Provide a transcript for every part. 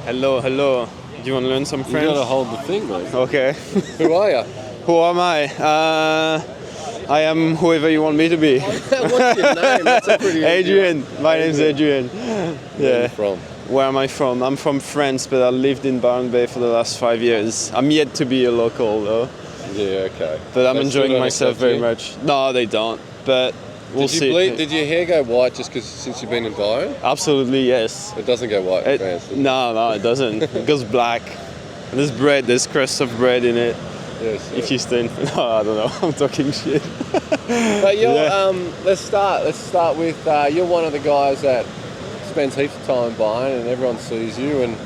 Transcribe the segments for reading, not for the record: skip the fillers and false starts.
Hello, hello. Do you want to learn some French? You gotta hold the thing, mate. Okay. Who are you? Who am I? I am whoever you want me to be. What's your name? That's a pretty Adrien. My name's Adrien. Where are you from? Where am I from? I'm from France, but I lived in Byron Bay for the last 5 years. I'm yet to be a local though. Yeah, okay. But I'm They still enjoying don't myself accept very you? much. No, they don't. But we'll see. Did your hair go white just since you've been in Byron? Absolutely, yes. It doesn't go white in France. does it? No, it doesn't. It goes black. And there's bread, there's crust of bread in it. Yes. If you stay in... No, I don't know. I'm talking shit. But you're, Yeah. let's start with, you're one of the guys that spends heaps of time in Byron and everyone sees you and...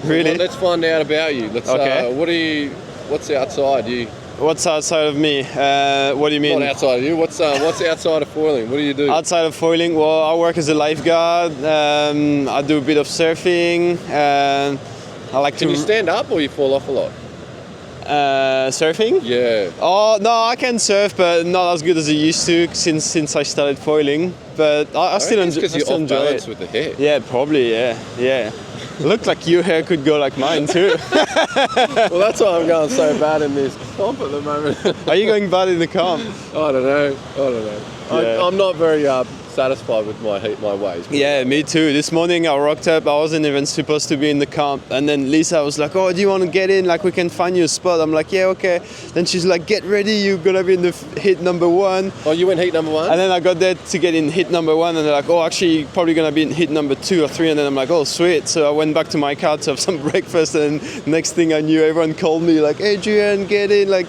Really? Let's find out about you. Okay. What's outside you? What's outside of me? What do you mean? Not outside of you, what's outside of foiling? What do you do? Outside of foiling, well, I work as a lifeguard. I do a bit of surfing. I like Can you stand up or you fall off a lot? Surfing? Yeah. Oh no, I can surf, but not as good as I used to since I started foiling. But I still enjoy because you're off enjoy balance it. with the hair. Yeah, probably. Yeah. Looked like your hair could go like mine too. Well, that's why I'm going so bad in this comp at the moment. Are you going bad in the comp? I don't know. Yeah. I'm not very satisfied with my ways. Yeah, me too. This morning I rocked up. I wasn't even supposed to be in the comp. And then Lisa was like, oh, do you want to get in? Like, we can find you a spot. I'm like, yeah, okay. Then she's like, get ready. You're going to be in the hit number 1. Oh, you went heat number 1? And then I got there to get in hit number 1. And they're like, oh, actually, you're probably going to be in hit number 2 or 3. And then I'm like, oh, sweet. So I went back to my car to have some breakfast. And next thing I knew, everyone called me like, Adrien, get in. Like,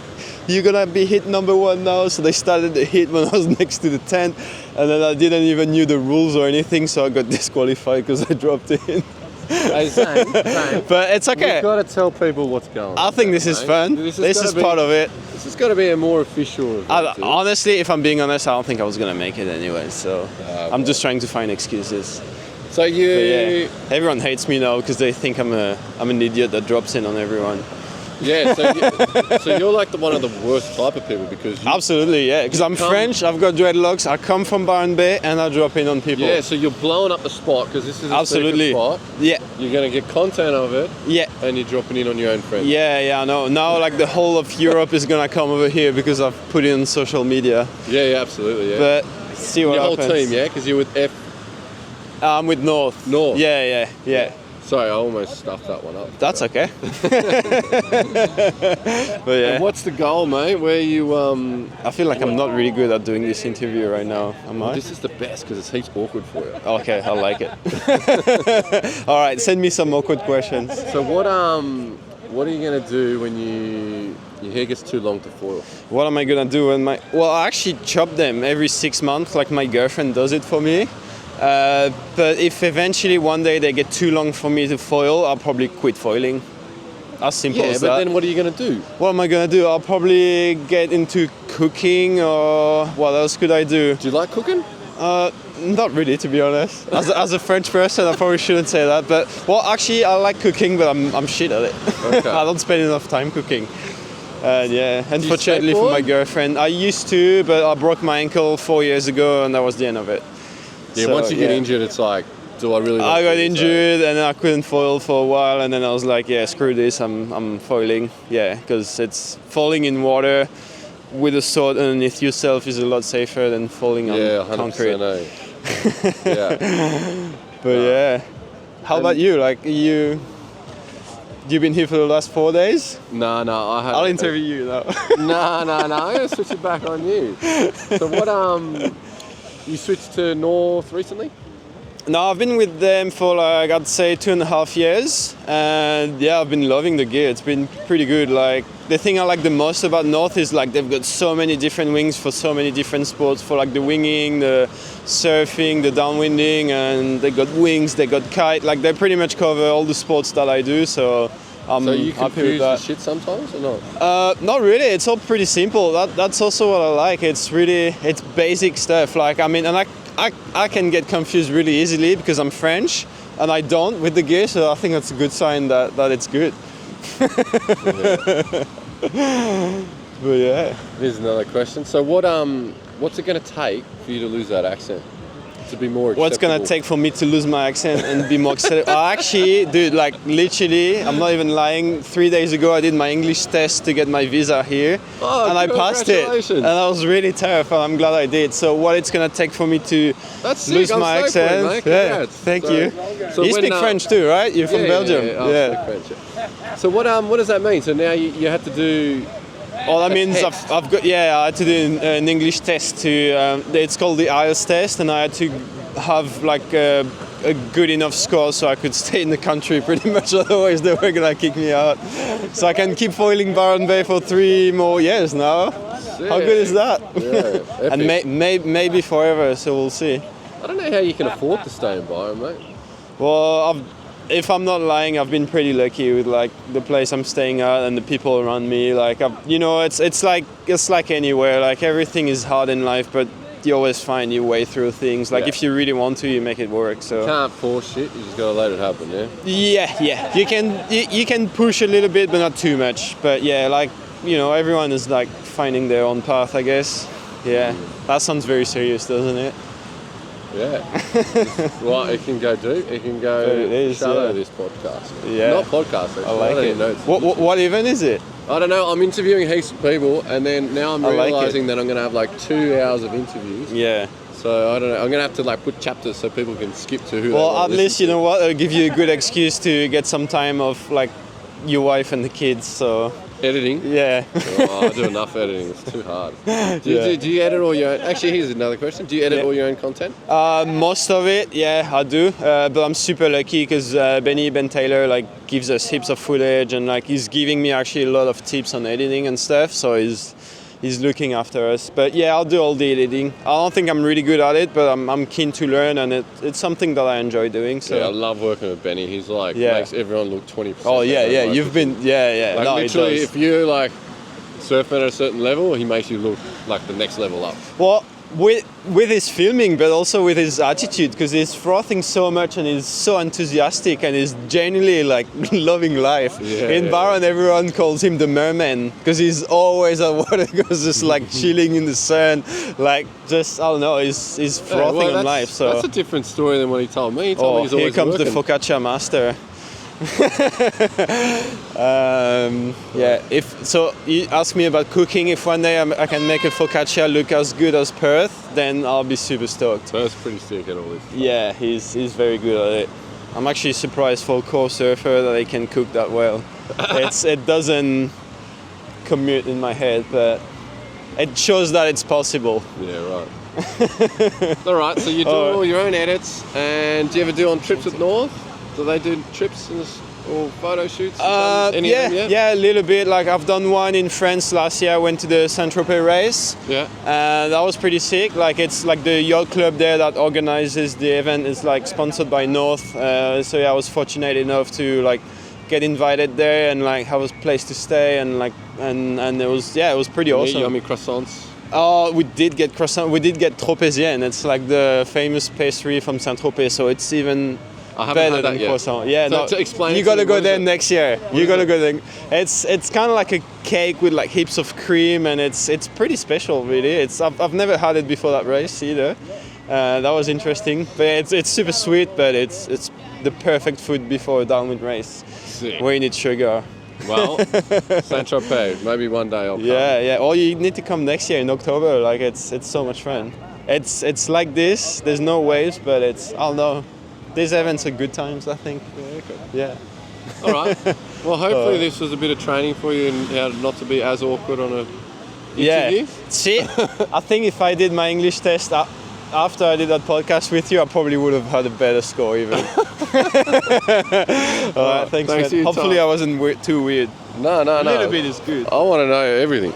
you're gonna be hit number 1 now. So they started the hit when I was next to the tent, and then I didn't even knew the rules or anything, so I got disqualified because I dropped in. Hey, same. But it's okay. You've got to tell people what's going on. I think this is fun. This is part of it. This has got to be a more official event. Honestly, if I'm being honest, I don't think I was gonna make it anyway. So I'm just trying to find excuses. So you... everyone hates me now because they think I'm an idiot that drops in on everyone. Yeah, so you're like one of the worst type of people because... Absolutely, yeah. Because I'm French, I've got dreadlocks, I come from Byron Bay, and I drop in on people. Yeah, so you're blowing up the spot because this is a secret spot. Yeah. You're going to get content of it. Yeah. And you're dropping in on your own friends. Yeah, I know. Now, like, the whole of Europe is going to come over here because I've put it on social media. Yeah, absolutely, yeah. But see what happens. Your whole team, yeah? Because you're with F... I'm with North. North? Yeah. Sorry, I almost stuffed that one up. That's okay. But yeah. And what's the goal, mate? Where you... I feel like I'm not really good at doing this interview right now. Am I? This is the best because it's heaps awkward for you. Okay, I like it. All right, send me some awkward questions. So what are you going to do when your hair gets too long to foil? What am I gonna do when Well, I actually chop them every 6 months, like my girlfriend does it for me. But if eventually one day they get too long for me to foil, I'll probably quit foiling. As simple as that. Yeah, but then what are you going to do? What am I gonna do? I'll probably get into cooking, or what else could I do? Do you like cooking? Not really, to be honest. As a French person, I probably shouldn't say that. But well, actually, I like cooking, but I'm shit at it. Okay. I don't spend enough time cooking. Unfortunately for my girlfriend, I used to, but I broke my ankle 4 years ago, and that was the end of it. Yeah, so, once you get injured, it's like, do I really? I got injured, and then I couldn't foil for a while, and then I was like, yeah, screw this, I'm foiling. Yeah, because it's falling in water with a sword underneath yourself is a lot safer than falling on concrete. Yeah. But how about you? Like you've been here for the last 4 days? No, I'll interview you now. No, I'm gonna switch it back on you. So what? You switched to North recently? No, I've been with them for like, I'd say 2.5 years, and yeah, I've been loving the gear. It's been pretty good. Like, the thing I like the most about North is like they've got so many different wings for so many different sports, for like the winging, the surfing, the downwinding, and they got wings, they got kite. Like, they pretty much cover all the sports that I do, so I'm so you happy with that. the shit sometimes or not? Not really. It's all pretty simple. That's also what I like. It's basic stuff. Like, I mean, and I can get confused really easily because I'm French and I don't with the gear, so I think that's a good sign that it's good. But yeah. Here's another question. So what's it going to take for you to lose that accent? to be more acceptable? What's gonna take for me to lose my accent and be more excited? Actually, dude, like literally, I'm not even lying. 3 days ago, I did my English test to get my visa here, and I passed it. And I was really terrified. I'm glad I did. So what it's gonna take for me to lose my accent? Yeah, thank you. So you speak French too, right? You're from Belgium. Yeah. I speak French, yeah. So what does that mean? So now you have to do. Well, that means I've got I had to do an English test to. It's called the IELTS test, and I had to have like a good enough score so I could stay in the country pretty much. Otherwise, they were gonna kick me out. So I can keep foiling Byron Bay for 3 more years now. Sick. How good is that? Yeah, And maybe forever. So we'll see. I don't know how you can afford to stay in Byron, mate. Well, if I'm not lying, I've been pretty lucky with like the place I'm staying at and the people around me. Like, it's like anywhere. Like everything is hard in life, but you always find your way through things. Like if you really want to, you make it work. So you can't force shit. You just gotta let it happen. Yeah. Yeah. You can push a little bit, but not too much. But yeah, like everyone is like finding their own path, I guess. Yeah. That sounds very serious, doesn't it? Yeah. Well, it can go deep. It can go shallow, this podcast. Yeah. Not podcast, actually. I like it. What event is it? I don't know. I'm interviewing heaps of people, and then now I'm realising that I'm going to have like 2 hours of interviews. Yeah. So I don't know. I'm going to have to like put chapters so people can skip to who. Well, at least you know what? It'll give you a good excuse to get some time of like your wife and the kids. So. Editing? Yeah. I do enough editing. It's too hard. Do you edit all your own... Actually, here's another question. Do you edit all your own content? Most of it, yeah, I do. But I'm super lucky because Ben Taylor like gives us heaps of footage and like he's giving me actually a lot of tips on editing and stuff. So he's looking after us. But yeah, I'll do all the editing. I don't think I'm really good at it, but I'm keen to learn and it's something that I enjoy doing. So yeah, I love working with Benny. He's like makes everyone look 20%. Oh yeah, Like, you've been Like no, literally, if you like surf at a certain level, he makes you look like the next level up. Well, with his filming, but also with his attitude, because he's frothing so much and he's so enthusiastic and he's genuinely like loving life. In Byron, everyone calls him the merman because he's always at water, goes just like chilling in the sun, like just I don't know, he's frothing on life. So that's a different story than what he told me. He told me he's always here comes working. the focaccia master. If so, you ask me about cooking. If one day I can make a focaccia look as good as Perth, then I'll be super stoked. Perth's pretty sick at all this. Yeah, he's very good at it. I'm actually surprised for a core surfer that he can cook that well. It doesn't commute in my head, but it shows that it's possible. Yeah, right. All right. So you do all your own edits, and do you ever do on trips with North? Do they do trips or photo shoots? Yeah, a little bit. Like I've done one in France last year. I went to the Saint-Tropez race. Yeah. And that was pretty sick. Like it's like the yacht club there that organizes the event is like sponsored by North. So yeah, I was fortunate enough to like get invited there and like have a place to stay and like and it was pretty awesome. Yummy croissants. Oh, we did get croissant. We did get Tropezien. It's like the famous pastry from Saint-Tropez. So it's even. I haven't had that yet. Croissant. Yeah, so to explain you gotta go there next year. You gotta go there. It's kind of like a cake with like heaps of cream, and it's pretty special, really. I've never had it before that race either. That was interesting, but it's super sweet, but it's the perfect food before a downwind race. Sick. Where you need sugar. Well, Saint-Tropez. Maybe one day I'll come. Yeah. Or you need to come next year in October. Like it's so much fun. It's like this. There's no waves, but I don't know. These events are good times, I think. Yeah. All right. Well, hopefully this was a bit of training for you and how not to be as awkward on an interview. See, I think if I did my English test after I did that podcast with you, I probably would have had a better score even. All right, thanks man. Hopefully time. I wasn't too weird. No. A little bit is good. I want to know everything.